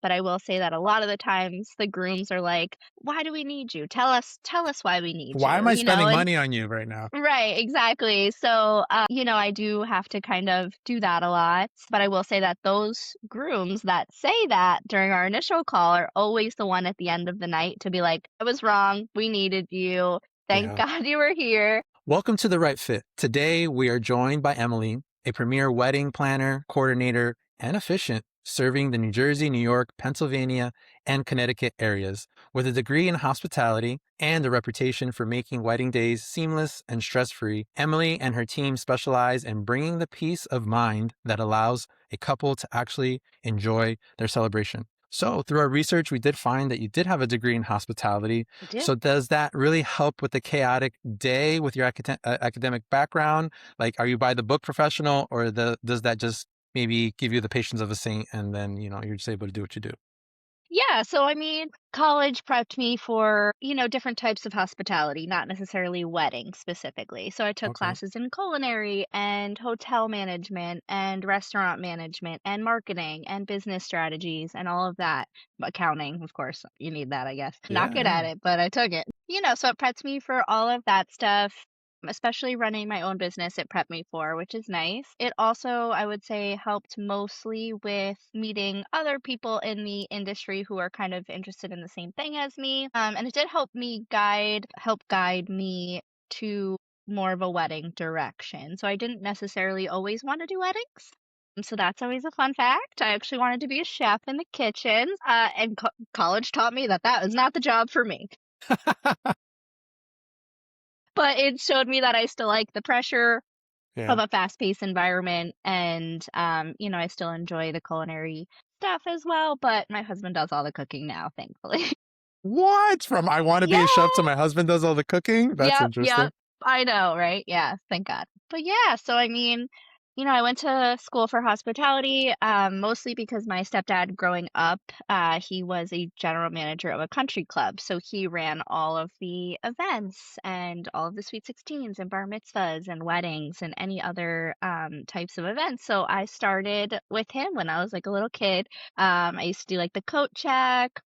But I will say that a lot of the times the grooms are like, "Why do we need you? Tell us why we need Why you," am I you know, spending and money on you right now? right, exactly. So, I do have to kind of do that a lot. But I will say that those grooms that say that during our initial call are always the one at the end of the night to be like, I was wrong. We needed you. Thank Yeah. God you were here. Welcome to The Right Fit. Today, we are joined by Emily, a premier wedding planner, coordinator, and efficient, serving the New Jersey, New York, Pennsylvania, and Connecticut areas. With a degree in hospitality and a reputation for making wedding days seamless and stress-free, Emily and her team specialize in bringing the peace of mind that allows a couple to actually enjoy their celebration. So, through our research, we did find that you did have a degree in hospitality. I do. So does that really help with the chaotic day with your academic background? Like, are you by the book professional, or does that just maybe give you the patience of a saint, and then you're just able to do what you do? Yeah, so I mean, college prepped me for, different types of hospitality, not necessarily weddings specifically. So I took Okay. classes in culinary and hotel management and restaurant management and marketing and business strategies and all of that. Accounting, of course, you need that, I guess. Not Yeah, good at yeah. it, but I took it. So it prepped me for all of that stuff. Especially running my own business, it prepped me for, which is nice. It also, I would say, helped mostly with meeting other people in the industry who are kind of interested in the same thing as me. And it did help guide me to more of a wedding direction. So I didn't necessarily always want to do weddings. So that's always a fun fact. I actually wanted to be a chef in the kitchen, and college taught me that that was not the job for me. But it showed me that I still like the pressure of Yeah. a fast-paced environment and, I still enjoy the culinary stuff as well, but my husband does all the cooking now, thankfully. What? From I want to be a chef to Yeah. my husband does all the cooking? That's Yep, interesting. yep. I know, right? Yeah, thank God. But yeah, so I mean, I went to school for hospitality, mostly because my stepdad growing up, he was a general manager of a country club. So he ran all of the events and all of the sweet 16s and bar mitzvahs and weddings and any other types of events. So I started with him when I was like a little kid. I used to do like the coat check,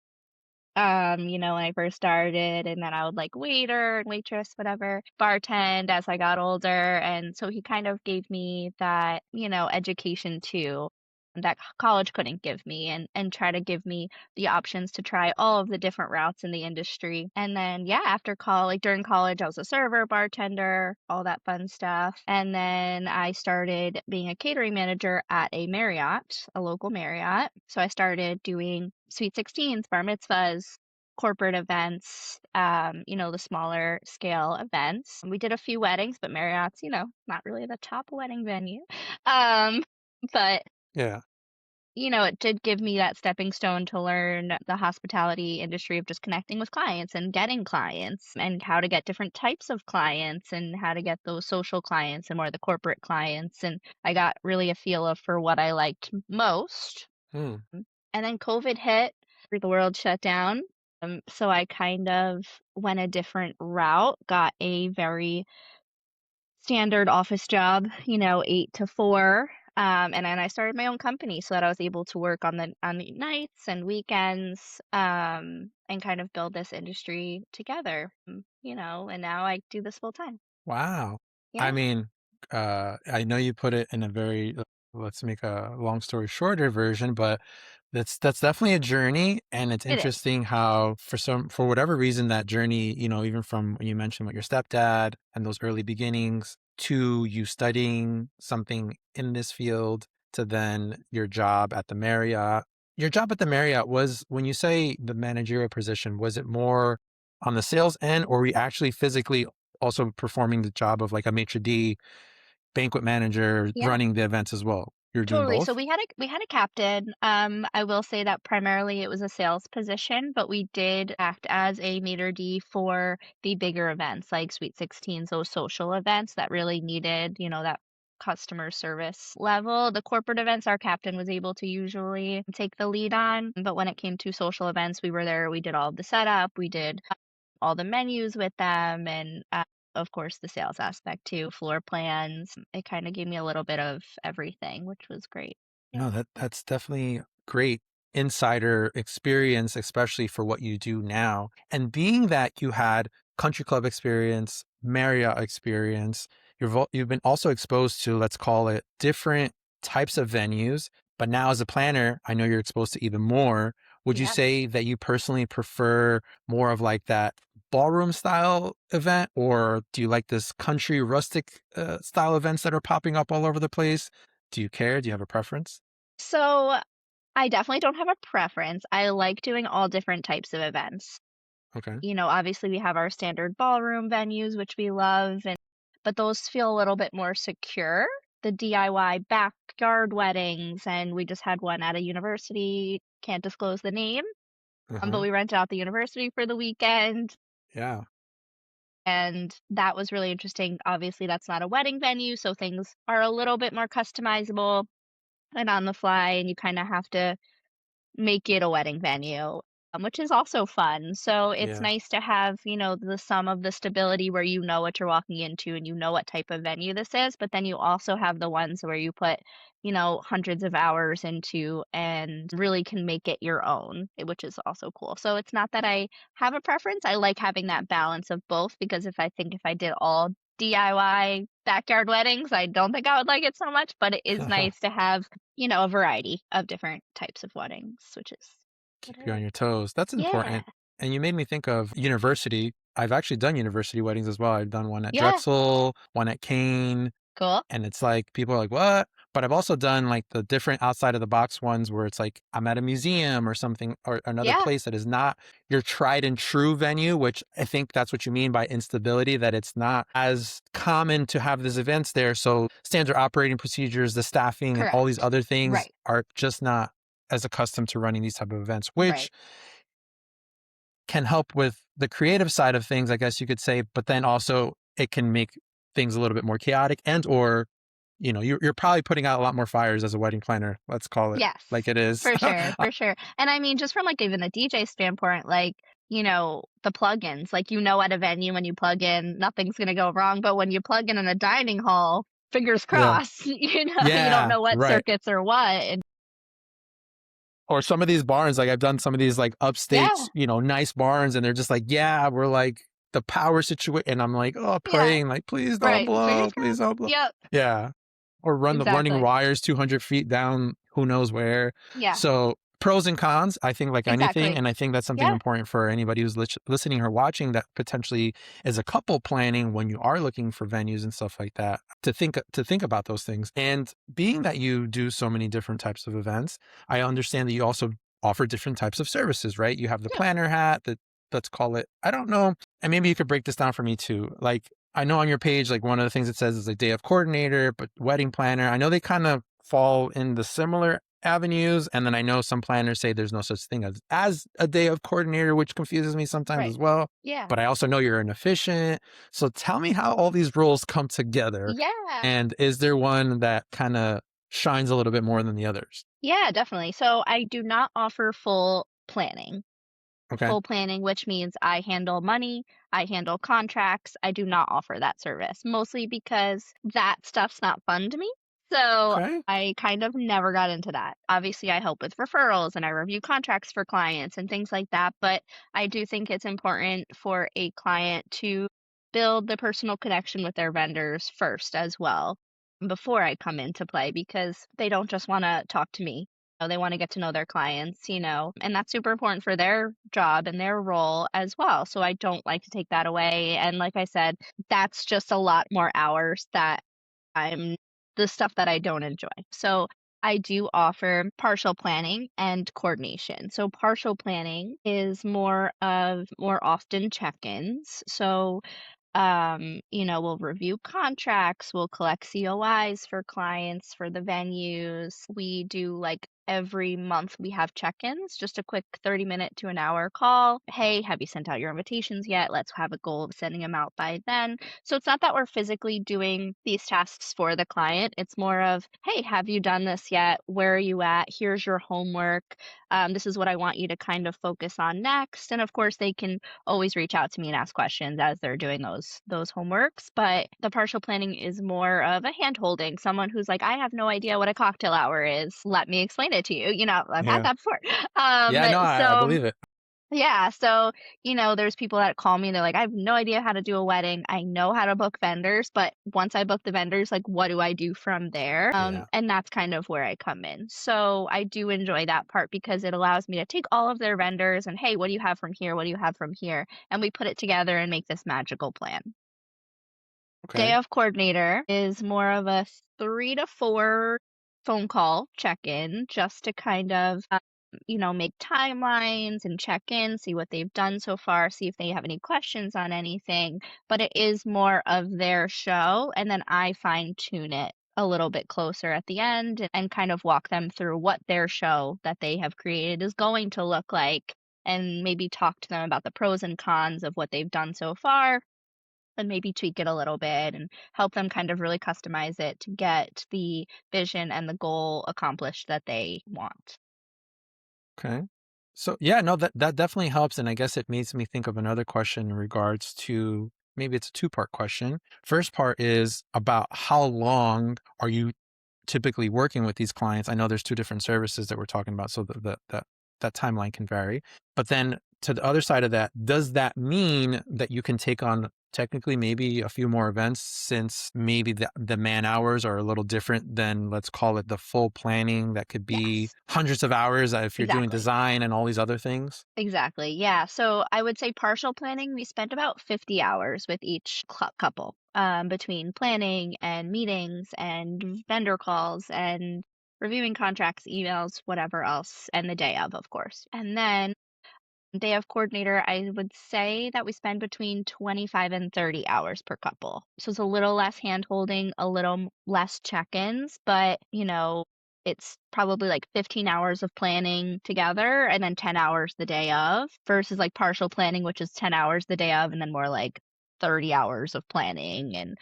when I first started, and then I would like waiter, waitress, whatever, bartend as I got older. And so he kind of gave me that, education too that college couldn't give me and try to give me the options to try all of the different routes in the industry. And then yeah, after college, during college, I was a server, bartender, all that fun stuff. And then I started being a catering manager at a Marriott, a local Marriott. So I started doing sweet 16s, bar mitzvahs, corporate events, the smaller scale events. We did a few weddings, but Marriott's, not really the top wedding venue. Um, but Yeah. it did give me that stepping stone to learn the hospitality industry of just connecting with clients and getting clients and how to get different types of clients and how to get those social clients and more the corporate clients. And I got really a feel of for what I liked most. Hmm. And then COVID hit, the world shut down. So I kind of went a different route, got a very standard office job, 8 to 4. And then I started my own company so that I was able to work on the nights and weekends, and kind of build this industry together. And now I do this full time. Wow. I Yeah, mean, I know you put it in a very, let's make a long story shorter version, but that's definitely a journey, and it's it is. interesting how for whatever reason that journey, even from when you mentioned with your stepdad and those early beginnings to you studying something in this field to then your job at the Marriott. Your job at the Marriott was, when you say the managerial position, was it more on the sales end, or were you actually physically also performing the job of like a maitre d, banquet manager, Yeah. running the events as well? You're doing Totally. So both? we had a captain. I will say that primarily it was a sales position, but we did act as a maitre d for the bigger events like Sweet 16s, those social events that really needed, that customer service level. The corporate events, our captain was able to usually take the lead on, but when it came to social events, we were there. We did all of the setup. We did all the menus with them and, of course, the sales aspect too, floor plans. It kinda gave me a little bit of everything, which was great. Yeah. No, that's definitely great. insider experience, especially for what you do now. And being that you had country club experience, Marriott experience, you've been also exposed to, let's call it, different types of venues. But now as a planner, I know you're exposed to even more. Would you Yeah. say that you personally prefer more of like that ballroom style event, or do you like this country rustic style events that are popping up all over the place? Do you care? Do you have a preference? So I definitely don't have a preference. I like doing all different types of events. Okay. Obviously we have our standard ballroom venues, which we love, but those feel a little bit more secure. The DIY backyard weddings, and we just had one at a university, can't disclose the name, but Uh-huh. we rented out the university for the weekend, Yeah. and that was really interesting. Obviously, that's not a wedding venue, so things are a little bit more customizable and on the fly, and you kind of have to make it a wedding venue, which is also fun. So it's Yeah. nice to have, the sum of the stability where you know what you're walking into and you know what type of venue this is, but then you also have the ones where you put, hundreds of hours into and really can make it your own, which is also cool. So it's not that I have a preference. I like having that balance of both because if I did all DIY backyard weddings, I don't think I would like it so much, but it is nice to have a variety of different types of weddings, which is what Keep I you on like. your toes. That's Yeah. important. And you made me think of university. I've actually done university weddings as well. I've done one at Yeah. Drexel, one at Kane, Cool. and it's like people are like, "What?" But I've also done like the different outside of the box ones where it's like I'm at a museum or something or another Yeah. place that is not your tried and true venue, which I think that's what you mean by instability, that it's not as common to have these events there. So standard operating procedures, the staffing and all these Correct. other things Right. are just not as accustomed to running these type of events, Right. which can help with the creative side of things, I guess you could say, but then also it can make things a little bit more chaotic and or you're probably putting out a lot more fires as a wedding planner. Let's call it Yes. like it is. For sure. For sure. And I mean, just from like even a DJ standpoint, like, the plugins, like, at a venue when you plug in, nothing's going to go wrong. But when you plug in a dining hall, fingers Yeah. crossed, you don't Yeah. know what Right. circuits or what. And Or some of these barns, like I've done some of these like upstate, yeah. nice barns, and they're just like, yeah, we're like the power situation. And I'm like, oh, Yeah. praying, like, please don't Right. blow, Fingers please crossed. don't blow. Yep. Yeah. Or running Exactly. wires 200 feet down, who knows where. Yeah. So pros and cons, I think like anything. Exactly. And I think that's something Yeah. important for anybody who's listening or watching that potentially is a couple planning when you are looking for venues and stuff like that to think about those things. And being that you do so many different types of events, I understand that you also offer different types of services, right? You have the Yeah. planner hat, that let's call it, I don't know. And maybe you could break this down for me too. Like I know on your page, like one of the things it says is a day of coordinator, but wedding planner. I know they kind of fall in the similar avenues. And then I know some planners say there's no such thing as a day of coordinator, which confuses me sometimes Right. as well. Yeah. But I also know you're an efficient. So tell me how all these roles come together. Yeah. And is there one that kind of shines a little bit more than the others? Yeah, definitely. So I do not offer full planning. Okay. Full planning, which means I handle money, I handle contracts. I do not offer that service, mostly because that stuff's not fun to me. So Okay. I kind of never got into that. Obviously, I help with referrals and I review contracts for clients and things like that. But I do think it's important for a client to build the personal connection with their vendors first as well before I come into play because they don't just want to talk to me. They want to get to know their clients, and that's super important for their job and their role as well. So I don't like to take that away. And like I said, that's just a lot more hours that I'm the stuff that I don't enjoy. So I do offer partial planning and coordination. So partial planning is more often check-ins. So we'll review contracts, we'll collect COIs for clients for the venues. We do like every month we have check-ins, just a quick 30-minute to an hour call. Hey, have you sent out your invitations yet? Let's have a goal of sending them out by then. So it's not that we're physically doing these tasks for the client. It's more of, hey, have you done this yet? Where are you at? Here's your homework. This is what I want you to kind of focus on next. And of course, they can always reach out to me and ask questions as they're doing those homeworks. But the partial planning is more of a hand holding, someone who's like, I have no idea what a cocktail hour is. Let me explain it to you. I've had Yeah. that before. Um, Yeah, no, I so believe it. yeah, so, there's people that call me, they're like, "I have no idea how to do a wedding. I know how to book vendors, but once I book the vendors, like, what do I do from there?" Yeah. And that's kind of where I come in. So I do enjoy that part because it allows me to take all of their vendors and, "Hey, what do you have from here? What do you have from here?" And we put it together and make this magical plan. Day Okay. of coordinator is more of a 3 to 4 phone call check-in just to kind of, make timelines and check in, see what they've done so far, see if they have any questions on anything. But it is more of their show, and then I fine-tune it a little bit closer at the end and kind of walk them through what their show that they have created is going to look like, and maybe talk to them about the pros and cons of what they've done so far and maybe tweak it a little bit and help them kind of really customize it to get the vision and the goal accomplished that they want. Okay. So yeah, no, that definitely helps. And I guess it makes me think of another question in regards to maybe it's a two-part question. First part is about how long are you typically working with these clients? I know there's two different services that we're talking about, so that timeline can vary. But then to the other side of that, does that mean that you can take on technically maybe a few more events since maybe the man hours are a little different than, let's call it, the full planning that could be Yes, hundreds of hours if you're doing exactly. design and all these other things? Exactly. Yeah. So I would say partial planning, we spent about 50 hours with each couple between planning and meetings and vendor calls and reviewing contracts, emails, whatever else, and the day of course. And then day of coordinator, I would say that we spend between 25 and 30 hours per couple. So it's a little less hand holding, a little less check-ins, but it's probably like 15 hours of planning together and then 10 hours the day of versus like partial planning, which is 10 hours the day of and then more like 30 hours of planning and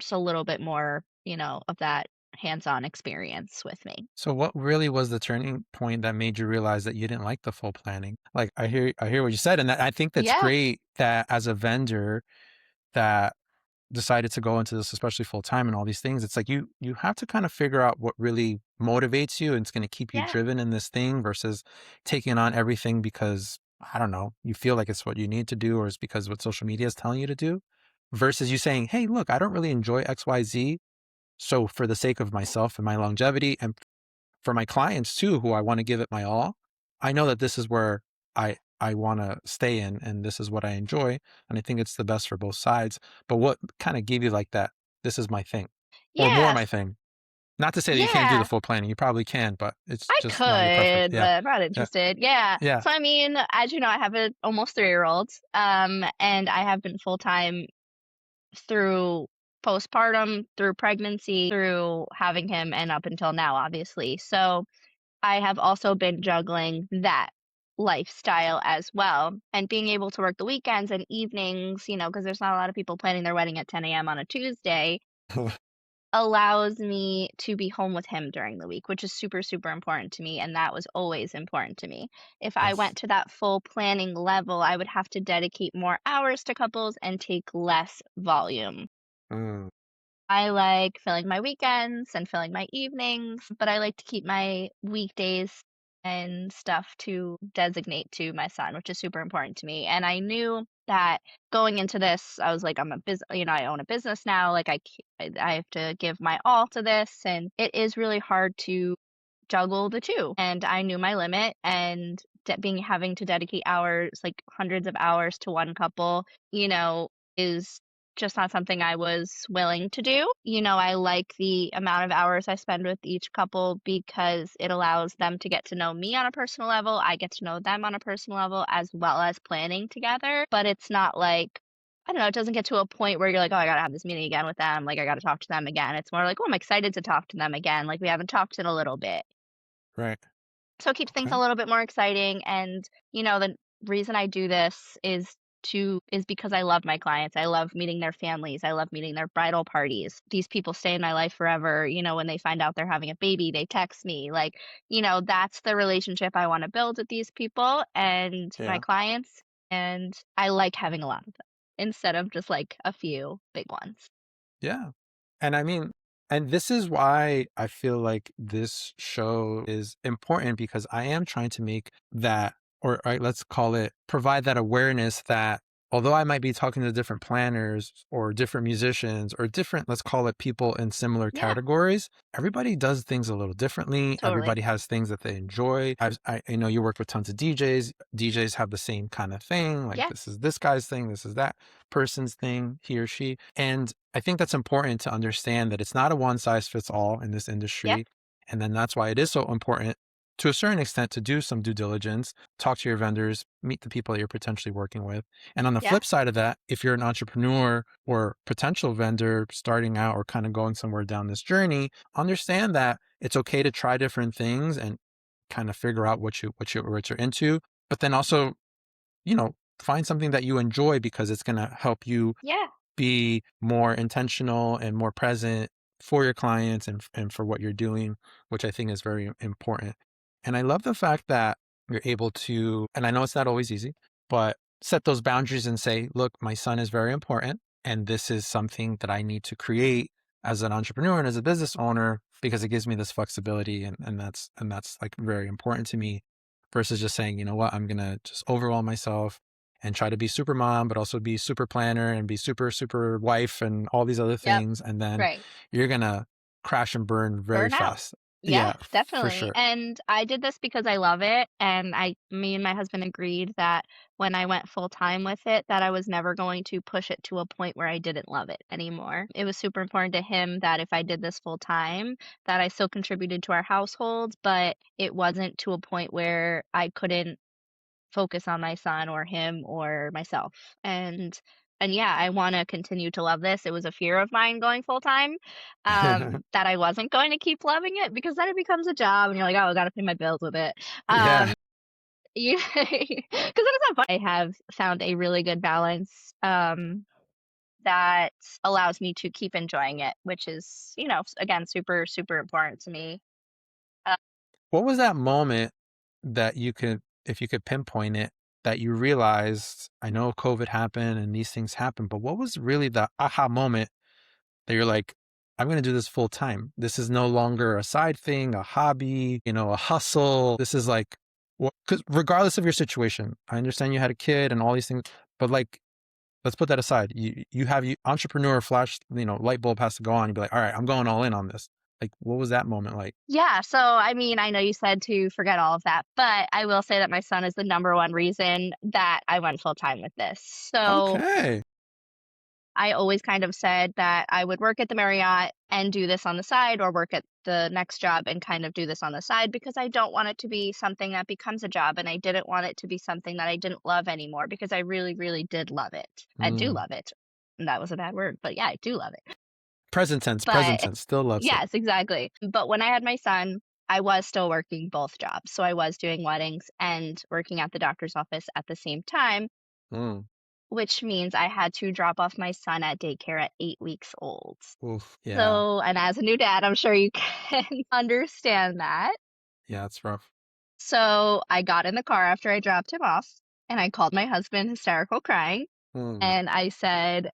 just a little bit more, of that hands-on experience with me. So what really was the turning point that made you realize that you didn't like the full planning? Like I hear what you said, and I think that's Yeah. great that as a vendor that decided to go into this, especially full time and all these things, it's like you have to kind of figure out what really motivates you and it's going to keep you Yeah. driven in this thing versus taking on everything because I don't know, you feel like it's what you need to do or it's because what social media is telling you to do versus you saying, "Hey, look, I don't really enjoy XYZ, so for the sake of myself and my longevity and for my clients too, who I want to give it my all, I know that this is where I want to stay in and this is what I enjoy. And I think it's the best for both sides. But what kind of gave you like that? This is my thing or more my Yes. thing. Not to say that you can't do the Yeah. full planning. You probably can, but it's I just not your preference. could, Yeah. but I'm not Yeah. interested. Yeah. Yeah. So I mean, as you know, I have a almost 3-year-old, and I have been full time through postpartum, through pregnancy, through having him, and up until now, obviously. So I have also been juggling that lifestyle as well, and being able to work the weekends and evenings, because there's not a lot of people planning their wedding at 10 a.m. on a Tuesday allows me to be home with him during the week, which is super, super important to me, and that was always important to me. If I Yes. went to that full planning level, I would have to dedicate more hours to couples and take less volume. Mm, I like filling my weekends and filling my evenings, but I like to keep my weekdays and stuff to designate to my son, which is super important to me. And I knew that going into this, I was like, I'm a business, I own a business now. Like I have to give my all to this, and it is really hard to juggle the 2, and I knew my limit, and being having to dedicate hours, like hundreds of hours to one couple, is just not something I was willing to do. I like the amount of hours I spend with each couple because it allows them to get to know me on a personal level, I get to know them on a personal level, as well as planning together, but it's not like I don't know, it doesn't get to a point where you're like, "Oh, I gotta have this meeting again with them, like, I gotta talk to them again." It's more like, "Oh, I'm excited to talk to them again, like, we haven't talked in a little bit." right. So it keeps things a Okay. little bit more exciting, and, the reason I do this is is because I love my clients. I love meeting their families. I love meeting their bridal parties. These people stay in my life forever. When they find out they're having a baby, they text me. Like, that's the relationship I want to build with these people and my Yeah. clients. And I like having a lot of them instead of just like a few big ones. Yeah. And I mean, and this is why I feel like this show is important because I am trying to make that, or let's call it, provide that awareness that although I might be talking to different planners or different musicians or different, let's call it people in similar Yeah, categories, everybody does things a little differently. totally. Everybody has things that they enjoy. I know you work with tons of DJs. DJs have the same kind of thing. Like Yeah, this is this guy's thing. This is that person's thing, he or she. And I think that's important to understand that it's not a one size fits all in this yep, industry. And then that's why it is so important to a certain extent to do some due diligence, talk to your vendors, meet the people that you're potentially working with. And on the yeah, flip side of that, if you're an entrepreneur or potential vendor starting out or kind of going somewhere down this journey, understand that it's okay to try different things and kind of figure out what you're into, but then also, find something that you enjoy because it's going to help you yeah, be more intentional and more present for your clients and for what you're doing, which I think is very important. And I love the fact that you're able to, and I know it's not always easy, but set those boundaries and say, look, my son is very important. And this is something that I need to create as an entrepreneur and as a business owner because it gives me this flexibility and that's like very important to me versus just saying, you know what, I'm gonna just overwhelm myself and try to be super mom, but also be super planner and be super, super wife and all these other yep, things. And then right. you're going to crash and burn very Burnout. fast. Yeah, Yeah, for definitely. sure. And I did this because I love it, and me and my husband agreed that when I went full time with it, that I was never going to push it to a point where I didn't love it anymore. It was super important to him that if I did this full time, that I still contributed to our household, but it wasn't to a point where I couldn't focus on my son or him or myself. And yeah, I want to continue to love this. It was a fear of mine going full time, that I wasn't going to keep loving it because then it becomes a job and you're like, oh, I got to pay my bills with it. Yeah. You because it's not fun. I have found a really good balance that allows me to keep enjoying it, which is, again, super, super important to me. Uh, What was that moment that if you could pinpoint it, that you realized, I know COVID happened and these things happen, but what was really the aha moment that you're like, I'm going to do this full time. This is no longer a side thing, a hobby, a hustle. This is like, because regardless of your situation, I understand you had a kid and all these things, but like, let's put that aside. You have entrepreneur flash, light bulb has to go on. You'd be like, all right, I'm going all in on this. Like, what was that moment like? Yeah, so I mean, I know you said to forget all of that, but I will say that my son is the number one reason that I went full time with this. So Okay. I always kind of said that I would work at the Marriott and do this on the side, or work at the next job and kind of do this on the side because I don't want it to be something that becomes a job. And I didn't want it to be something that I didn't love anymore because I really, really did love it. I do Mm. love it. And that was a bad word, but yeah, I do love it. Present But tense, still loves it. yes, exactly. But when I had my son, I was still working both jobs. So I was doing weddings and working at the doctor's office at the same time, Mm. which means I had to drop off my son at daycare at 8 weeks old. Oof. Yeah. So, and as a new dad, I'm sure you can understand that. Yeah, it's rough. So I got in the car after I dropped him off and I called my husband, hysterical crying, Mm. and I said,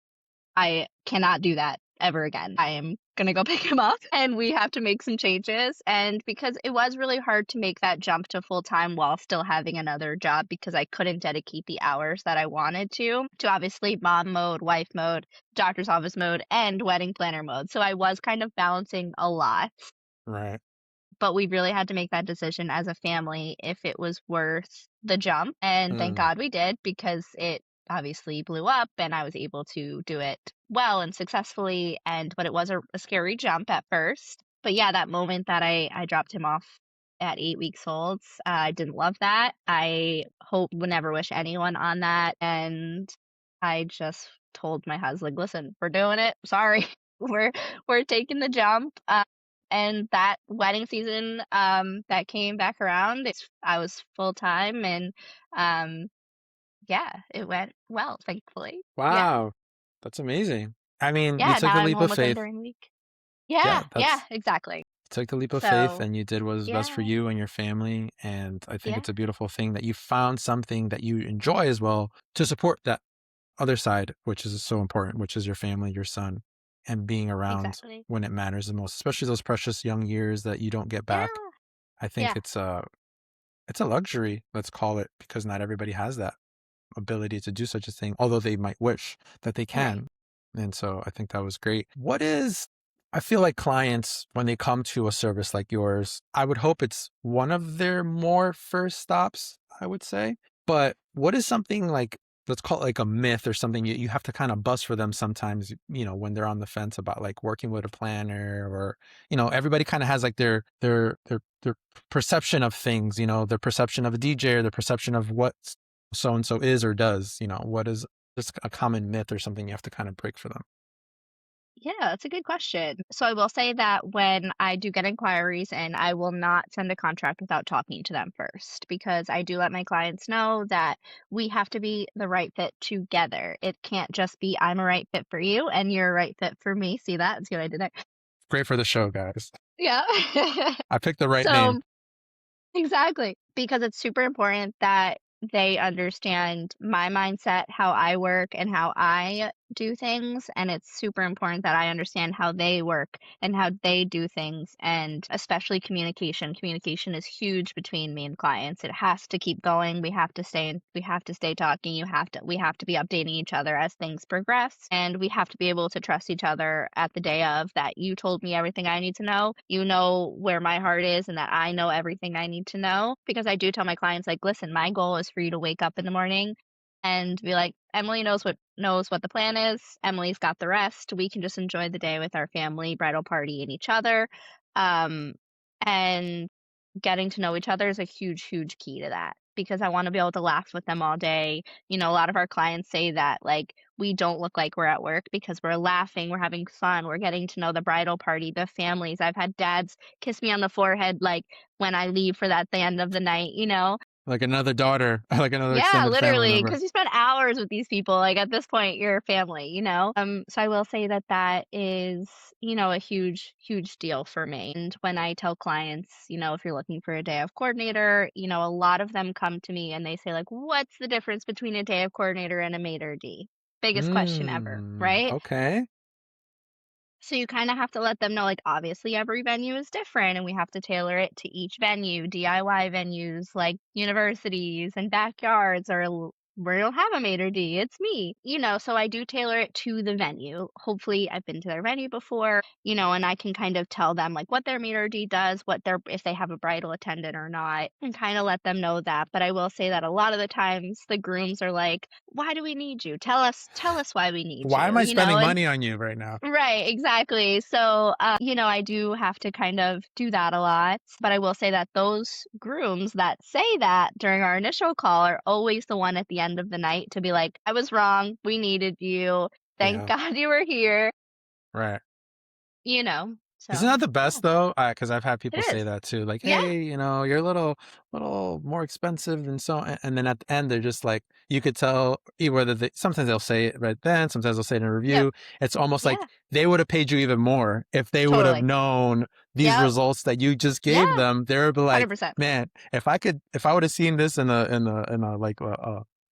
I cannot do that ever again. I am gonna go pick him up and we have to make some changes. And because it was really hard to make that jump to full time while still having another job because I couldn't dedicate the hours that I wanted to obviously mom mode, wife mode, doctor's office mode, and wedding planner mode. So I was kind of balancing a lot, Right. but we really had to make that decision as a family if it was worth the jump. And thank Mm. God we did because it obviously blew up and I was able to do it well and successfully. But it was a scary jump at first. But yeah, that moment that I dropped him off at 8 weeks old, I didn't love that. I hope would never wish anyone on that. And I just told my husband, listen, we're doing it. Sorry. We're taking the jump. And that wedding season, that came back around, I was full time and, um, yeah, it went well, thankfully. Yeah. Wow. That's amazing. I mean, you Yeah, took now the I'm leap home of with him faith. during the week. Yeah, Yeah, yeah, that's exactly. took the leap of faith So, and you did what was best for yeah, you and your family. And I think yeah, it's a beautiful thing that you found something that you enjoy as well to support that other side, which is so important, which is your family, your son, and being around exactly. when it matters the most, especially those precious young years that you don't get back. Yeah, I think yeah, it's a luxury, let's call it, because not everybody has that ability to do such a thing, although they might wish that they right. can. And so I think that was great. I feel like clients, when they come to a service like yours, I would hope it's one of their more first stops, I would say. But what is something like, let's call it like a myth or something you have to kind of bust for them sometimes, when they're on the fence about like working with a planner or, everybody kind of has like their perception of things, their perception of a DJ or their perception of what so and so is or does, what is just a common myth or something you have to kind of break for them? Yeah, that's a good question. So I will say that when I do get inquiries and I will not send a contract without talking to them first because I do let my clients know that we have to be the right fit together. It can't just be I'm a right fit for you and you're a right fit for me. See that? See what I did there? Great for the show, guys. Yeah. I picked the right name. So exactly, because it's super important that they understand my mindset, how I work, and how I do things, and it's super important that I understand how they work and how they do things, and especially communication. Communication is huge between me and clients. It has to keep going. We have to stay talking. We have to be updating each other as things progress, and we have to be able to trust each other at the day of that you told me everything I need to know. You know where my heart is and that I know everything I need to know because I do tell my clients like, "Listen, my goal is for you to wake up in the morning and be like, Emily knows what the plan is. Emily's got the rest. We can just enjoy the day with our family, bridal party, and each other." Um, and getting to know each other is a huge, huge key to that because I want to be able to laugh with them all day. A lot of our clients say that like we don't look like we're at work because we're laughing, we're having fun, we're getting to know the bridal party, the families. I've had dads kiss me on the forehead like when I leave for that the end of the night. Like another daughter, like another Yeah, extended family literally, member. because you spend hours with these people, like, at this point, you're family. So I will say that that is, a huge, huge deal for me, and when I tell clients, if you're looking for a day of coordinator, a lot of them come to me and they say, like, "What's the difference between a day of coordinator and a maitre d'?" Biggest question ever, right? Okay. So you kinda have to let them know, like, obviously every venue is different and we have to tailor it to each venue. DIY venues like universities and backyards are we don't have a maitre d', it's me. So I do tailor it to the venue. Hopefully, I've been to their venue before, and I can kind of tell them, like, what their maitre d' does, what their if they have a bridal attendant or not, and kinda let them know that. But I will say that a lot of the times, the grooms are like, "Why do we need you? Tell us why we need Why am you," I spending and money on you right now? right, exactly. So, I do have to kind of do that a lot, but I will say that those grooms that say that during our initial call are always the one at the end of the night to be like, "I was wrong. We needed you. Thank Yeah. God you were here." Right. Isn't So, that the yeah, best though? Because I've had it people say is. that too. Like, Yeah, hey, you're a little more expensive than so. And then at the end, they're just like, you could tell whether sometimes they'll say it right then, sometimes they'll say it in a yep, review. It's almost like yeah, they would have paid you even more if they would have totally. known these Yep, results that you just yeah, gave them. They would be like, 100%. man, if I would have seen this in a like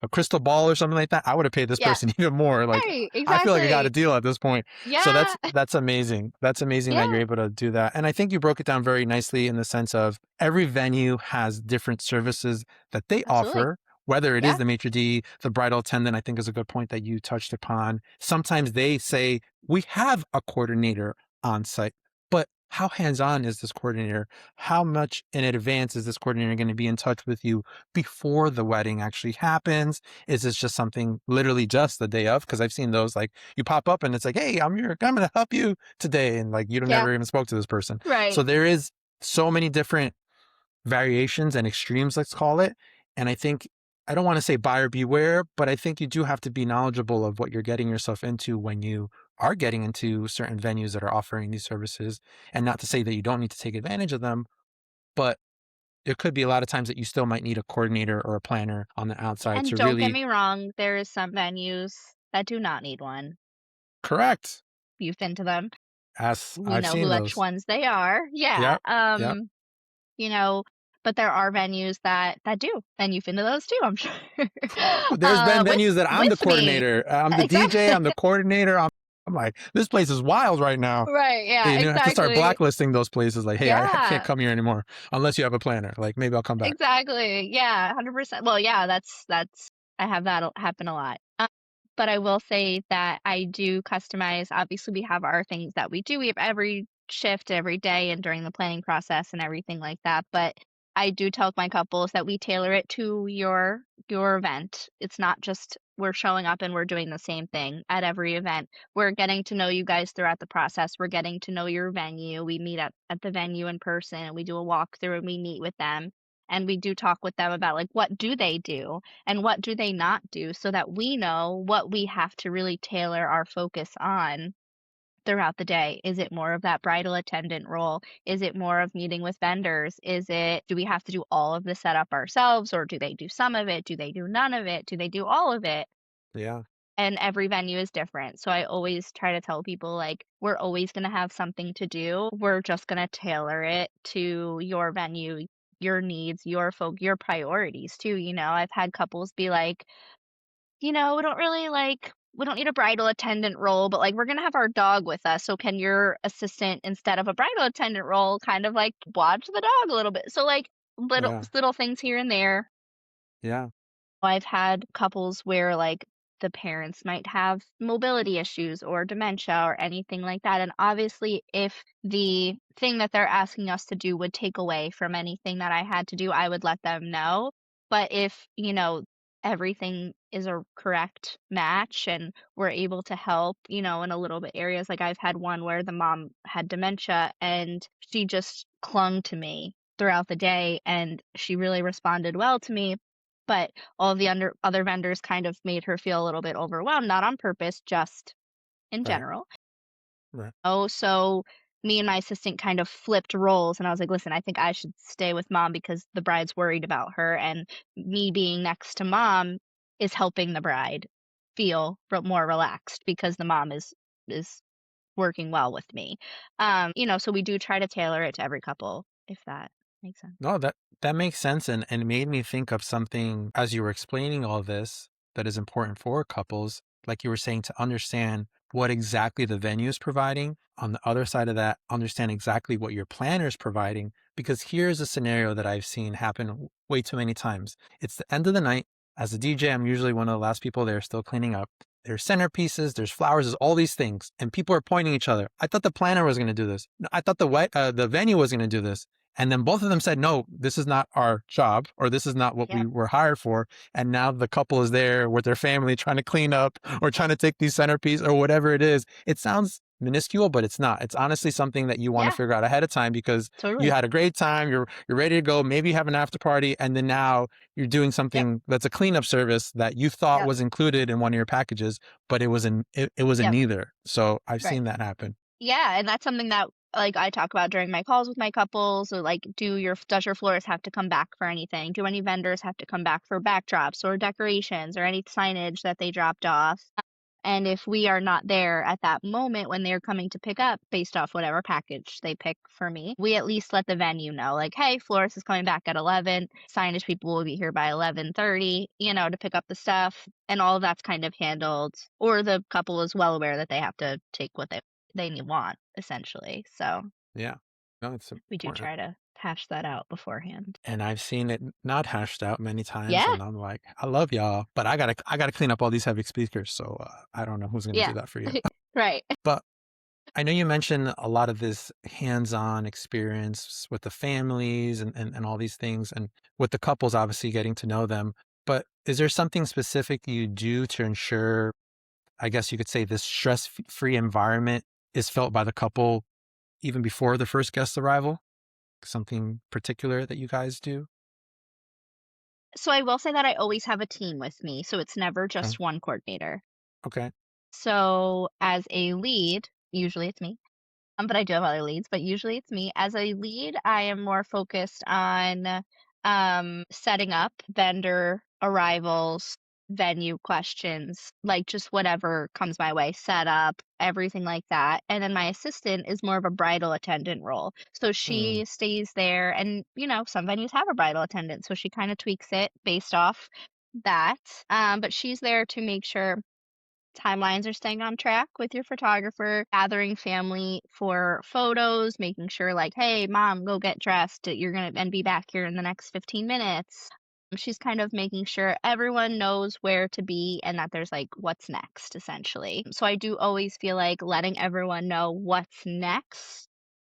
a crystal ball or something like that, I would have paid this Yeah, person even more. Like, right, I feel like I got a exactly. deal at this point. So Yeah, that's amazing. That's amazing that you're yeah, able to do that. And I think you broke it down very nicely in the sense of every venue has different services that they absolutely. offer, whether it is Yeah, the maitre d', the bridal attendant, I think is a good point that you touched upon. Sometimes they say, we have a coordinator on site, but how hands-on is this coordinator? How much in advance is this coordinator going to be in touch with you before the wedding actually happens? Is this just something literally just the day of? Because I've seen those like you pop up and it's like, hey, I'm going to help you today. And like you don't yeah, never even spoke to this person. right. So there is so many different variations and extremes, let's call it. And I think, I don't want to say buyer beware, but I think you do have to be knowledgeable of what you're getting yourself into when you are getting into certain venues that are offering these services. And not to say that you don't need to take advantage of them, but it could be a lot of times that you still might need a coordinator or a planner on the outside And to don't get really me wrong, there is some venues that do not need one. correct. You've been to them. As We I've know seen which those. ones they are. Yeah, Yep, yep. you know, but there are venues that do, and you've been to those too, I'm sure. There's been With venues that I'm the me. coordinator. I'm the DJ, Exactly. I'm the coordinator. I'm like, this place is wild right now. Right, yeah, You know, I have to start exactly. blacklisting those places. Like, hey, I can't Yeah. come here anymore unless you have a planner. Like, maybe I'll come back. Exactly. Yeah, 100%. Well, yeah, that's I have that happen a lot. But I will say that I do customize. Obviously, we have our things that we do. We have every shift, every day, and during the planning process and everything like that. But I do tell my couples that we tailor it to your event. It's not just we're showing up and we're doing the same thing at every event. We're getting to know you guys throughout the process. We're getting to know your venue. We meet at the venue in person and we do a walkthrough and we meet with them. And we do talk with them about like what do they do and what do they not do so that we know what we have to really tailor our focus on throughout the day. Is it more of that bridal attendant role? Is it more of meeting with vendors? Do we have to do all of the setup ourselves or do they do some of it? Do they do none of it? Do they do all of it? Yeah, And every venue is different. So I always try to tell people like we're always going to have something to do. We're just going to tailor it to your venue, your needs, your priorities too, you know. I've had couples be like, we don't really we don't need a bridal attendant role, but like we're gonna have our dog with us. So can your assistant, instead of a bridal attendant role, kind of like watch the dog a little bit? So like yeah, little things here and there. yeah, I've had couples where, like, the parents might have mobility issues or dementia or anything like that, and obviously, if the thing that they're asking us to do would take away from anything that I had to do, I would let them know. But if, everything is a correct match and we're able to help, in a little bit areas, like, I've had one where the mom had dementia and she just clung to me throughout the day, and she really responded well to me, but all the other vendors kind of made her feel a little bit overwhelmed, not on purpose, just in right, general. right. Oh, so me and my assistant kind of flipped roles, and I was like, "Listen, I think I should stay with mom because the bride's worried about her, and me being next to mom is helping the bride feel more relaxed because the mom is working well with me." So we do try to tailor it to every couple, if that makes sense. No, that makes sense, and it made me think of something as you were explaining all this that is important for couples, like you were saying, to understand what exactly the venue is providing. On the other side of that, understand exactly what your planner is providing. Because here's a scenario that I've seen happen way too many times. It's the end of the night. As a DJ, I'm usually one of the last people there, still cleaning up. There's centerpieces, there's flowers, there's all these things, and people are pointing at each other. I thought the planner was going to do this. No, I thought the venue was going to do this. And then both of them said, no, this is not our job, or this is not what we Yep, were hired for. And now the couple is there with their family trying to clean up or trying to take these centerpiece or whatever it is. It sounds minuscule, but it's not. It's honestly something that you want to yeah, figure out ahead of time because you totally. had a great time. You're ready to go. Maybe you have an after party. And then now you're doing Yep, something that's a cleanup service that you thought yep, was included in one of your packages, but it was in yep, neither. So I've right. seen that happen. Yeah, and that's something that, like, I talk about during my calls with my couples, or like, does your florist have to come back for anything? Do any vendors have to come back for backdrops or decorations or any signage that they dropped off? And if we are not there at that moment when they're coming to pick up based off whatever package they pick for me, we at least let the venue know, like, hey, florist is coming back at 11. Signage people will be here by 11:30, to pick up the stuff. And all of that's kind of handled, or the couple is well aware that they have to take what they want, essentially. So Yeah. No, it's we do important. try to hash that out beforehand. And I've seen it not hashed out many times, Yeah. and I'm like, "I love y'all, but I gotta clean up all these heavy speakers, so, I don't know who's gonna do Yeah. that for you." Right. But I know you mentioned a lot of this hands-on experience with the families and all these things, and with the couples, obviously getting to know them, but is there something specific you do to ensure, I guess you could say, this stress-free environment is felt by the couple even before the first guest's arrival? Something particular that you guys do? So I will say that I always have a team with me, so it's never Okay, just one coordinator. okay, So as a lead, usually it's me, but I do have other leads, but usually it's me. As a lead, I am more focused on setting up vendor arrivals, venue questions, like just whatever comes my way, set up, everything like that. And then my assistant is more of a bridal attendant role. So Mm. she stays there and, some venues have a bridal attendant, so she kind of tweaks it based off that. But she's there to make sure timelines are staying on track with your photographer, gathering family for photos, making sure like, "Hey, mom, go get dressed. You're gonna and be back here in the next 15 minutes." She's kind of making sure everyone knows where to be and that there's like what's next, essentially. So I do always feel like letting everyone know what's next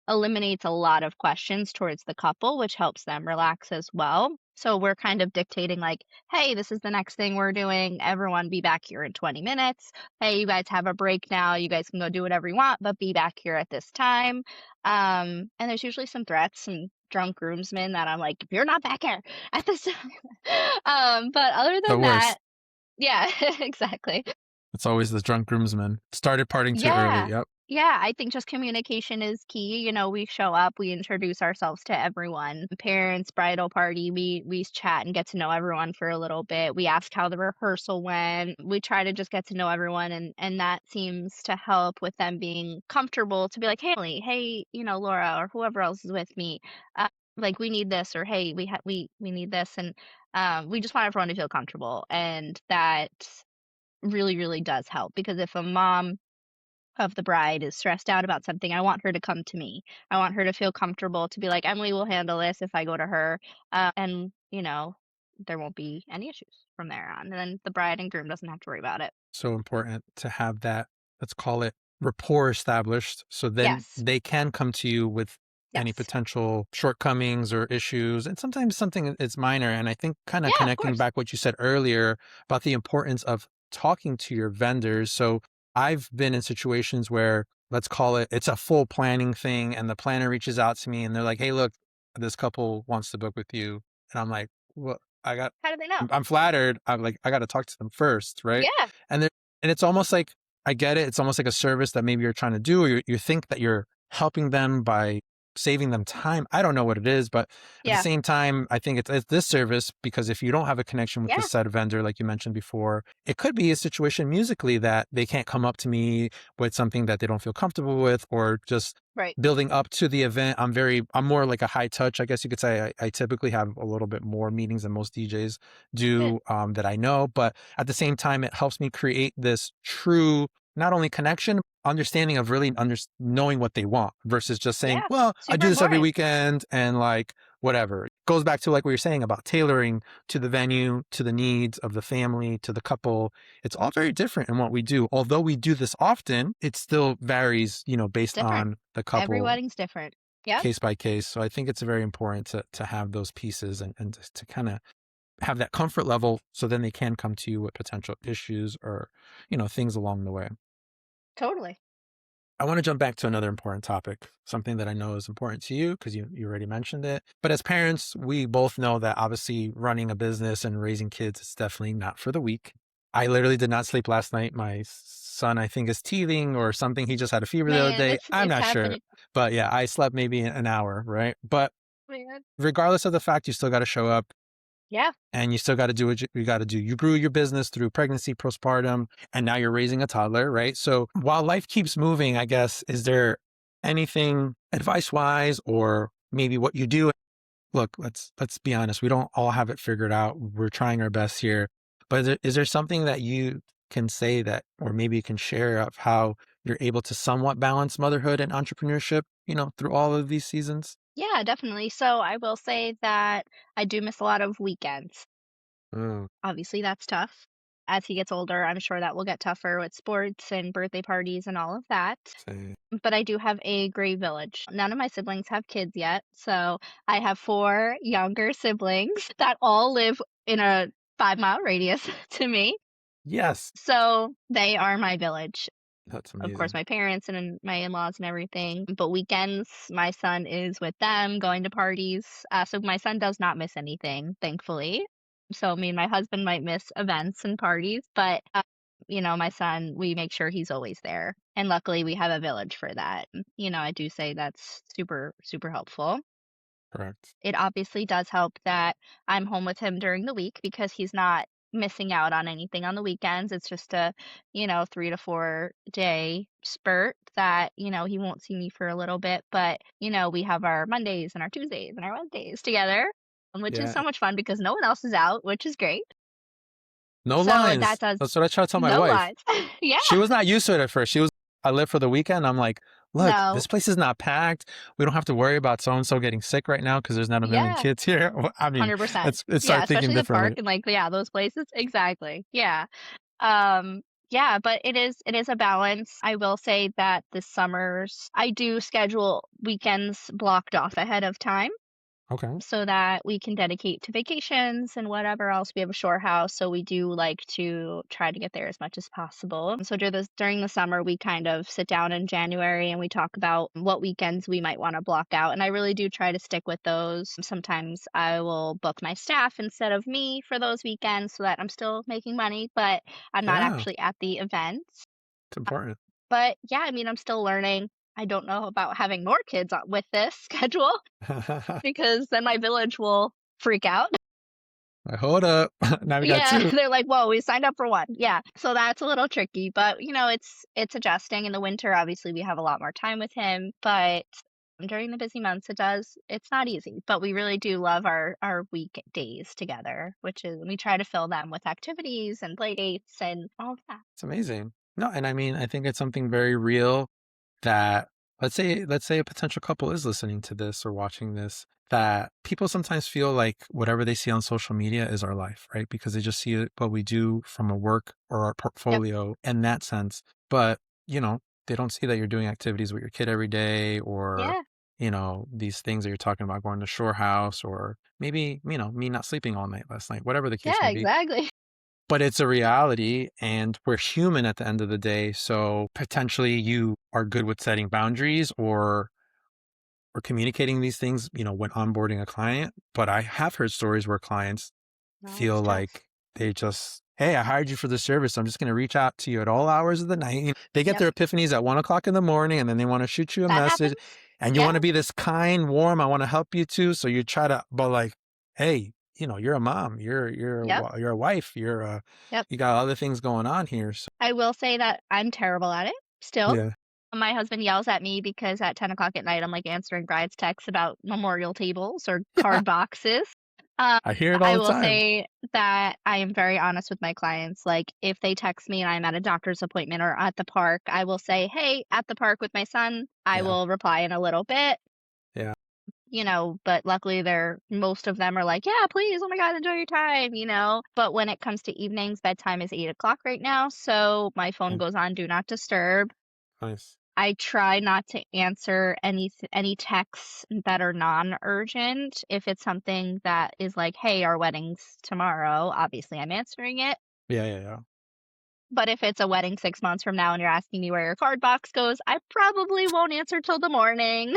eliminates a lot of questions towards the couple, which helps them relax as well. So we're kind of dictating like, "Hey, this is the next thing we're doing. Everyone be back here in 20 minutes. Hey, you guys have a break now. You guys can go do whatever you want, but be back here at this time." And there's usually some threats, some drunk groomsmen that I'm like, "If you're not back here at this time." But other The than that, worst. yeah, exactly. It's always the drunk groomsman. Started partying too early. Yeah. Yep. Yeah, I think just communication is key. We show up, we introduce ourselves to everyone. Parents, bridal party, we chat and get to know everyone for a little bit. We ask how the rehearsal went. We try to just get to know everyone and that seems to help with them being comfortable to be like, "Hey, Emily, hey, Laura or whoever else is with me. Like we need this or hey, we need this." And we just want everyone to feel comfortable and that really really does help because if a mom of the bride is stressed out about something, I want her to come to me. I want her to feel comfortable to be like, "Emily will handle this if I go to her." And, there won't be any issues from there on. And then the bride and groom doesn't have to worry about it. So important to have that, let's call it rapport established. So then Yes. they can come to you with any Yes. potential shortcomings or issues. And sometimes something is minor. And I think kind of Yeah, of connecting course. back what you said earlier about the importance of talking to your vendors. So I've been in situations where, let's call it, it's a full planning thing. And the planner reaches out to me and they're like, "Hey, look, this couple wants to book with you." And I'm like, "Well, I got, How do they know? I'm flattered. I'm like, I got to talk to them first. Right." Yeah. And there, and it's almost like, I get it. It's almost like a service that maybe you're trying to do, or you think that you're helping them by saving them time. I don't know what it is, but at the Yeah. same time, I think it's this service because if you don't have a connection with Yeah. this set vendor, like you mentioned before, it could be a situation musically that they can't come up to me with something that they don't feel comfortable with, or just Right. building up to the event. I'm more like a high touch, I guess you could say. I typically have a little bit more meetings than most DJs Good. do, that I know, but at the same time, it helps me create this true, not only connection, understanding of really knowing what they want versus just saying, Yeah. "Well, I Super do this every important. weekend," and like, whatever. It goes back to like what you're saying about tailoring to the venue, to the needs of the family, to the couple. It's all very different in what we do. Although we do this often, it still varies, It's based different. on the Every couple, wedding's different. Yeah. case by case. So I think it's very important to have those pieces and to kind of have that comfort level so then they can come to you with potential issues or, things along the way. Totally. I want to jump back to another important topic, something that I know is important to you because you already mentioned it. But as parents, we both know that obviously running a business and raising kids is definitely not for the weak. I literally did not sleep last night. My son, I think, is teething or something. He just had a fever the other Man, day. I'm it's not sure. happening. But yeah, I slept maybe an hour, right? But Man. regardless of the fact, you still got to show up Yeah. and you still got to do what you got to do. You grew your business through pregnancy, postpartum, and now you're raising a toddler, right? So while life keeps moving, I guess, is there anything advice wise or maybe what you do? Look, let's be honest. We don't all have it figured out. We're trying our best here. But is there something that you can say that, or maybe you can share of how you're able to somewhat balance motherhood and entrepreneurship, through all of these seasons? Yeah, definitely. So I will say that I do miss a lot of weekends. Mm, Obviously, that's tough. As he gets older, I'm sure that will get tougher with sports and birthday parties and all of that. say, But I do have a great village. None of my siblings have kids yet. So I have four younger siblings that all live in a 5-mile radius to me. yes, So they are my village. that's Of course, amazing. my parents and my in-laws and everything. But weekends, my son is with them, going to parties. So my son does not miss anything, thankfully. So me and my husband might miss events and parties, but My son, we make sure he's always there. And luckily we have a village for that. I do say that's super, super helpful. Correct. It obviously does help that I'm home with him during the week because he's not missing out on anything on the weekends. It's just a, 3 to 4 day spurt that, he won't see me for a little bit. But, we have our Mondays and our Tuesdays and our Wednesdays together, which is Yeah. so much fun because no one else is out, which is great. No So that lines. does That's what I try to tell my no wife. lies. Yeah. She was not used to it at first. I live for the weekend. I'm like, look, No. this place is not packed. We don't have to worry about so and so getting sick right now because there's not a million Yeah. kids here. I mean, 100%. it's Yeah, start thinking especially the park differently. and like, yeah, those places. Exactly. Yeah. Um, yeah, but it is a balance. I will say that the summers I do schedule weekends blocked off ahead of time Okay. so that we can dedicate to vacations and whatever else. We have a shore house, so we do like to try to get there as much as possible. So during the summer, we kind of sit down in January and we talk about what weekends we might want to block out. And I really do try to stick with those. Sometimes I will book my staff instead of me for those weekends so that I'm still making money, but I'm not Yeah, actually at the event. it's important. But yeah, I mean, I'm still learning. I don't know about having more kids with this schedule because then my village will freak out. Like, hold up. Now we got Yeah, two. they're like, "Whoa, we signed up for one." Yeah, so that's a little tricky, but it's adjusting. In the winter, obviously, we have a lot more time with him, but during the busy months, it's not easy. But we really do love our weekdays together, which is we try to fill them with activities and play dates and all of that. It's amazing. No, and I mean, I think it's something very real that let's say a potential couple is listening to this or watching this, that people sometimes feel like whatever they see on social media is our life, right? Because they just see what we do from a work or our Yep. portfolio in that sense. But, they don't see that you're doing activities with your kid every day or, Yeah. these things that you're talking about going to shore house or maybe, me not sleeping all night last night, whatever the case Yeah, may be. exactly. But it's a reality and we're human at the end of the day. So potentially you are good with setting boundaries or communicating these things, when onboarding a client. But I have heard stories where clients No, it's feel tough. like they just, hey, I hired you for this service. I'm just going to reach out to you at all hours of the night. They get Yep. their epiphanies at 1 o'clock in the morning and then they want to shoot you a That message happens. and you Yeah. want to be this kind, warm. I want to help you too. So you try to, but like, hey, you're a mom, Yep. you're a wife, Yep. you got other things going on here. So I will say that I'm terrible at it still. yeah, My husband yells at me because at 10 o'clock at night, I'm like answering bride's texts about memorial tables or card boxes. Um, I hear it all I the will time. say that I am very honest with my clients. Like, if they text me and I'm at a doctor's appointment or at the park, I will say, "Hey, at the park with my son." I Yeah. will reply in a little bit, Yeah. but luckily most of them are like, "Yeah, please. Oh my God, enjoy your time." But when it comes to evenings, bedtime is 8 o'clock right now. So my phone Okay. goes on do not disturb. Nice. I try not to answer any texts that are non-urgent. If it's something that is like, "Hey, our wedding's tomorrow," obviously I'm answering it. Yeah. Yeah. Yeah. But if it's a wedding 6 months from now and you're asking me where your card box goes, I probably won't answer till the morning.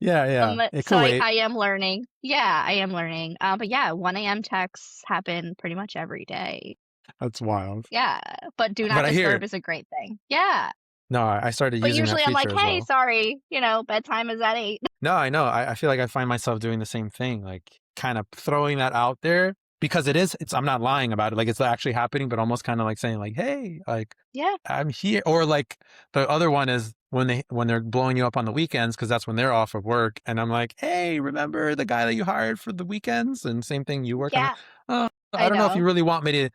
Yeah. Yeah. It So could I wait. I am learning. Yeah, I am learning. But yeah, 1 AM texts happen pretty much every day. That's wild. Yeah, but do not But I hear disturb it. is a great thing. Yeah. No, I started But using that usually I'm feature like, as "Hey, well. sorry, bedtime is at 8." No, I know. I feel like I find myself doing the same thing, like kind of throwing that out there because I'm not lying about it. Like it's actually happening, but almost kind of like saying like, hey, like Yeah. I'm here. Or like the other one is when they're blowing you up on the weekends because that's when they're off of work. And I'm like, hey, remember the guy that you hired for the weekends? And same thing, you work. I'm like, Yeah, oh, I I don't know if you know. really want me to,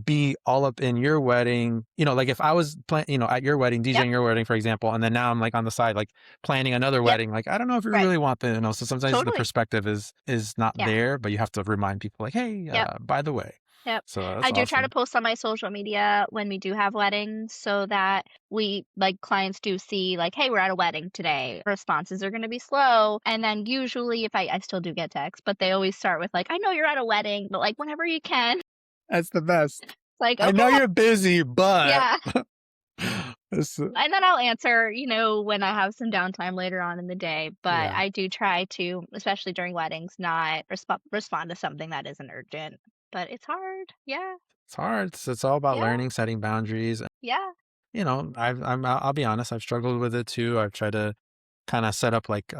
be all up in your wedding. Like if I was at your wedding, Yep, DJing your wedding, for example, and then now I'm like on the side, like planning another yep, wedding. Like I don't know if you right. really want the, so sometimes the Totally. perspective is not Yeah, there, but you have to remind people like, hey, yep, by the way. yep. So that's I do try to awesome. post on my social media when we do have weddings so that clients do see, like, "Hey, we're at a wedding today." Responses are gonna be slow, and then usually if I still do get texts, but they always start with, like, "I know you're at a wedding, but, like, whenever you can." That's the best. It's like, I know "Okay." you're busy, but Yeah, it's, and then I'll answer, when I have some downtime later on in the day, but yeah. I do try to, especially during weddings, not respond to something that isn't urgent. but it's hard. Yeah. It's hard. It's all about Yeah. learning, setting boundaries. Yeah. I'll be honest, I've struggled with it too. I've tried to kind of set up like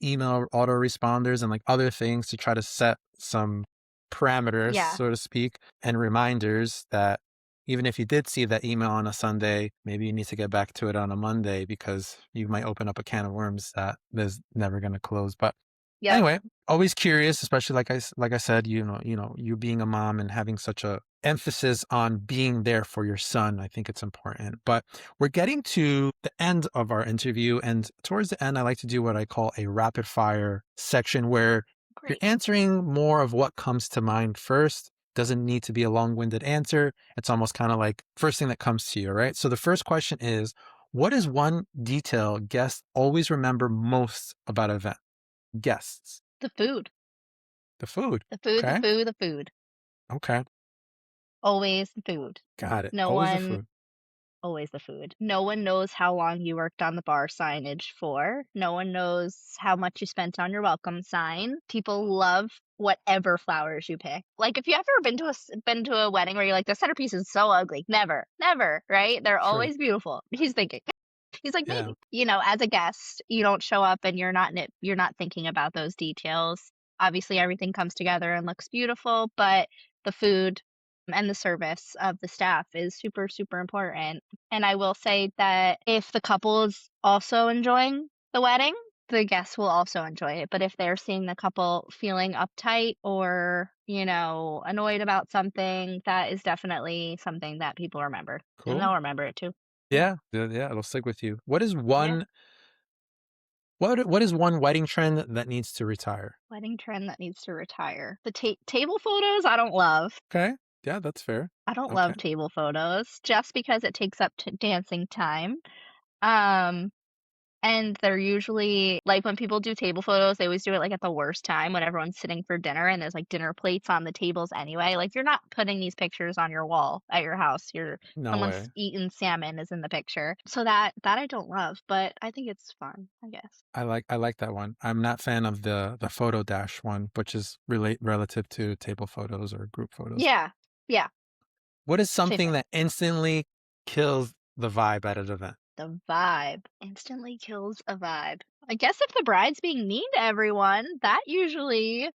email autoresponders and like other things to try to set some parameters, Yeah. so to speak, and reminders that even if you did see that email on a Sunday, maybe you need to get back to it on a Monday because you might open up a can of worms that is never going to close. But Yep. anyway, always curious, especially like I said, you being a mom and having such a emphasis on being there for your son. I think it's important. But we're getting to the end of our interview, and towards the end, I like to do what I call a rapid fire section where you're Great. answering more of what comes to mind first. Doesn't need to be a long-winded answer. It's almost kind of like first thing that comes to you, right? So the first question is, what is one detail guests always remember most about an event? Guests. The food. The food. The food, the Okay. food, the food. Okay. Always the food. Got it. No Always the one food. Always the food. No one knows how long you worked on the bar signage for. No one knows how much you spent on your welcome sign. People love whatever flowers you pick. Like, if you ever been to a wedding where you're like, "The centerpiece is so ugly." Never, never, right? They're True. always beautiful. He's thinking. He's like, Yeah. "Maybe." As a guest, you don't show up and you're not thinking about those details. Obviously, everything comes together and looks beautiful, but the food and the service of the staff is super, super important. And I will say that if the couple is also enjoying the wedding, the guests will also enjoy it. But if they're seeing the couple feeling uptight or, annoyed about something, that is definitely something that people remember. And Cool. they'll remember it too. Yeah. Yeah. Yeah. Yeah. It'll stick with you. What is Yeah. what is one wedding trend that needs to retire? Wedding trend that needs to retire. The table photos, I don't love. Okay. Yeah, that's fair. I don't Okay. love table photos just because it takes up dancing time. Um, And they're usually like, when people do table photos, they always do it, like, at the worst time when everyone's sitting for dinner and there's, like, dinner plates on the tables anyway. Like, you're not putting these pictures on your wall at your house. No Someone's way. eating salmon is in the picture. So that I don't love, but I think it's fun, I guess. I like that one. I'm not fan of the photo dash one, which is relative to table photos or group photos. Yeah. Yeah. What is Same something thing. that instantly kills the vibe at an event? The vibe instantly kills a vibe. I guess if the bride's being mean to everyone, that usually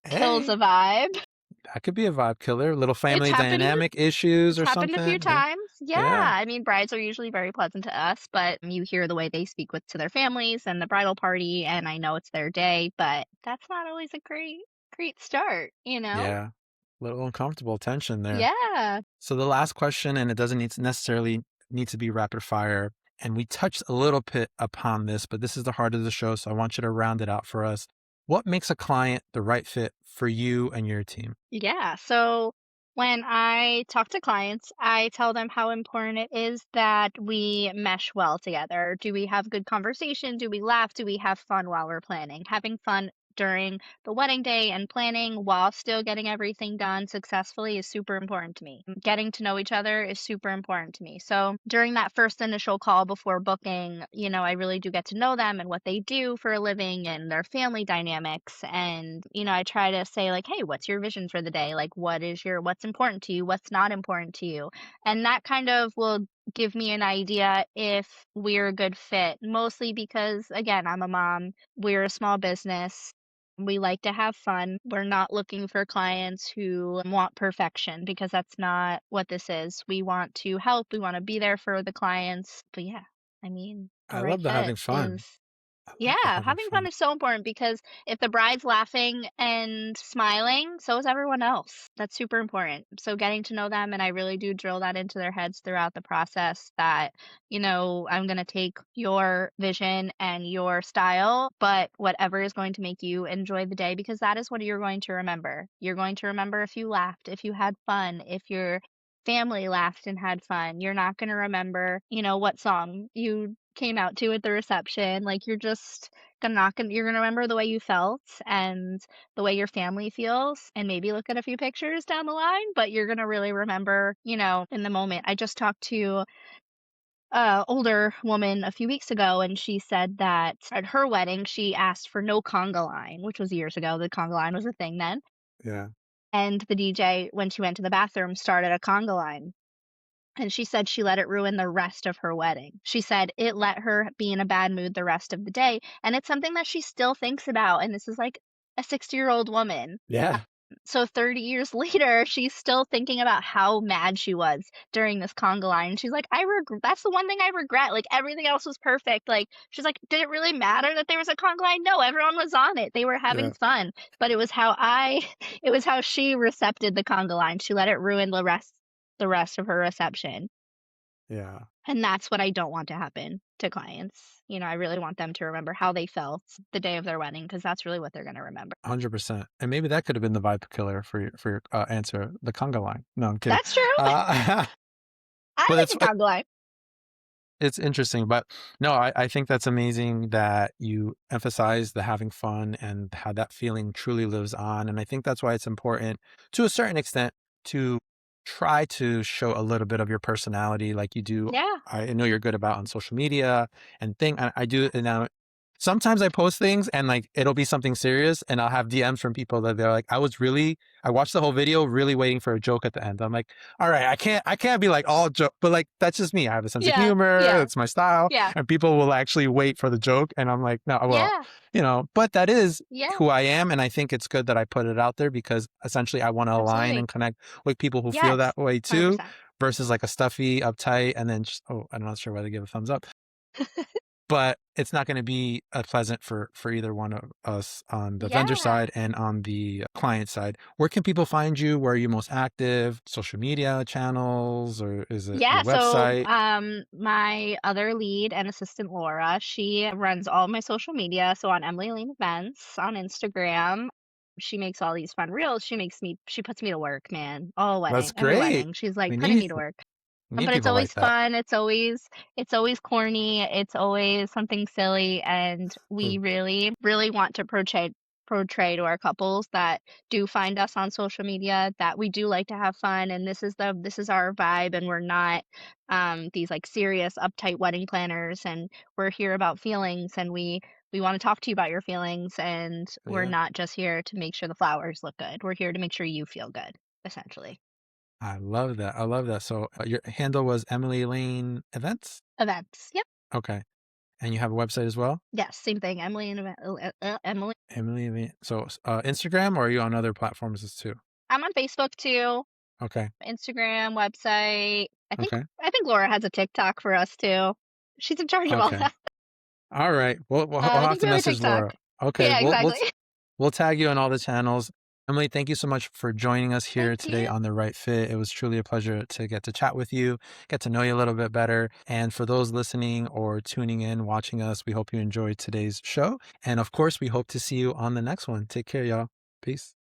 kills Hey, a vibe. that could be a vibe killer. Little It's family happened dynamic issues It's or happened a few something. Yeah. times. Yeah, Yeah. I mean, brides are usually very pleasant to us, but you hear the way they speak to their families and the bridal party, and I know it's their day, but that's not always a great start, you know? Yeah. Little uncomfortable tension there. Yeah. So the last question, and it doesn't necessarily need to be rapid fire, and we touched a little bit upon this, but this is the heart of the show, so I want you to round it out for us. What makes a client the right fit for you and your team? Yeah. So when I talk to clients, I tell them how important it is that we mesh well together. Do we have good conversation? Do we laugh? Do we have fun while we're planning? Having fun during the wedding day and planning while still getting everything done successfully is super important to me. Getting to know each other is super important to me. So during that first initial call before booking, I really do get to know them and what they do for a living and their family dynamics. And, I try to say, like, hey, what's your vision for the day? Like, what's important to you? What's not important to you? And that kind of will give me an idea if we're a good fit, mostly because, again, I'm a mom, we're a small business. We like to have fun. We're not looking for clients who want perfection because that's not what this is. We want to help, we want to be there for the clients. But yeah, I mean, the I right love the fit having fun. is I love the yeah, having having fun fun. is so important because if the bride's laughing and smiling, so is everyone else. That's super important. So getting to know them, and I really do drill that into their heads throughout the process that, I'm going to take your vision and your style, but whatever is going to make you enjoy the day, because that is what you're going to remember. You're going to remember if you laughed, if you had fun, if your family laughed and had fun. You're not going to remember, what song you came out to at the reception. Like, you're gonna remember the way you felt and the way your family feels, and maybe look at a few pictures down the line, but you're gonna really remember, in the moment. I just talked to a older woman a few weeks ago, and she said that at her wedding, she asked for no conga line, which was years ago. The conga line was a thing then. Yeah. and the DJ, when she went to the bathroom, started a conga line. And she said she let it ruin the rest of her wedding. She said it let her be in a bad mood the rest of the day, and it's something that she still thinks about, and this is, like, a 60-year-old woman. Yeah. So 30 years later, she's still thinking about how mad she was during this conga line. She's like, That's the one thing I regret. Like everything else was perfect." Like she's like, "Did it really matter that there was a conga line? No, everyone was on it. They were having Yeah. fun. But it was how it was how she recepted the conga line. She let it ruin the rest of her reception." Yeah. And that's what I don't want to happen to clients. I really want them to remember how they felt the day of their wedding because that's really what they're going to remember. 100%. And maybe that could have been the vibe killer for your answer, the conga line. No, I'm kidding. That's true. Uh, I but like a conga line. it's interesting, but no, I think that's amazing that you emphasize the having fun and how that feeling truly lives on. And I think that's why it's important to a certain extent to try to show a little bit of your personality like you do. Yeah. I know you're good about on social media and I do. And now sometimes I post things and like it'll be something serious and I'll have DMs from people that they're like, I watched the whole video really waiting for a joke at the end. I'm like, all right, I can't be like all joke, but like that's just me. I have a sense of Yeah. humor. Yeah. It's my style, Yeah. and people will actually wait for the joke, and I'm like, no, well, Yeah. but that is Yeah. who I am, and I think it's good that I put it out there because essentially I want to align Absolutely. and connect with people who feel Yes. that way too, 100%. versus like a stuffy, uptight, and then just I'm not sure whether to give a thumbs up, but it's not going to be pleasant for either one of us on the vendor Yeah. side and on the client side. Where can people find you? Where are you most active? Social media channels, or is it Yeah, your so, website? my other lead and assistant, Laura, she runs all my social media, so on Emily Lane Events on Instagram, she makes all these fun reels, she puts me to work, man, all That's wedding every great. wedding, she's, like, We putting need me to work. we need But it's people like always that. fun, it's always corny, it's always something silly, and we Mm. really, really want to portray to our couples that do find us on social media that we do like to have fun, and this is our vibe, and we're not, these, like, serious, uptight wedding planners, and we're here about feelings, and we wanna talk to you about your feelings, and we're Yeah, not just here to make sure the flowers look good, we're here to make sure you feel good, essentially. I love that. I love that. So your handle was Emily Lane Events. Events. Yep. Okay, and you have a website as well. Yes, same thing. Emily. Emily Lane. So Instagram, or are you on other platforms as too? I'm on Facebook too, Okay. Instagram, website. I think Okay. I think Laura has a TikTok for us too. She's in charge of all Okay. that. All right. We'll I have think to we have a message TikTok. Laura. Okay. Yeah, exactly. We'll tag you on all the channels. Emily, thank you so much for joining us Thank here today you. on The Right Fit. It was truly a pleasure to get to chat with you, get to know you a little bit better. And for those listening or tuning in, watching us, we hope you enjoyed today's show. And of course, we hope to see you on the next one. Take care, y'all. Peace.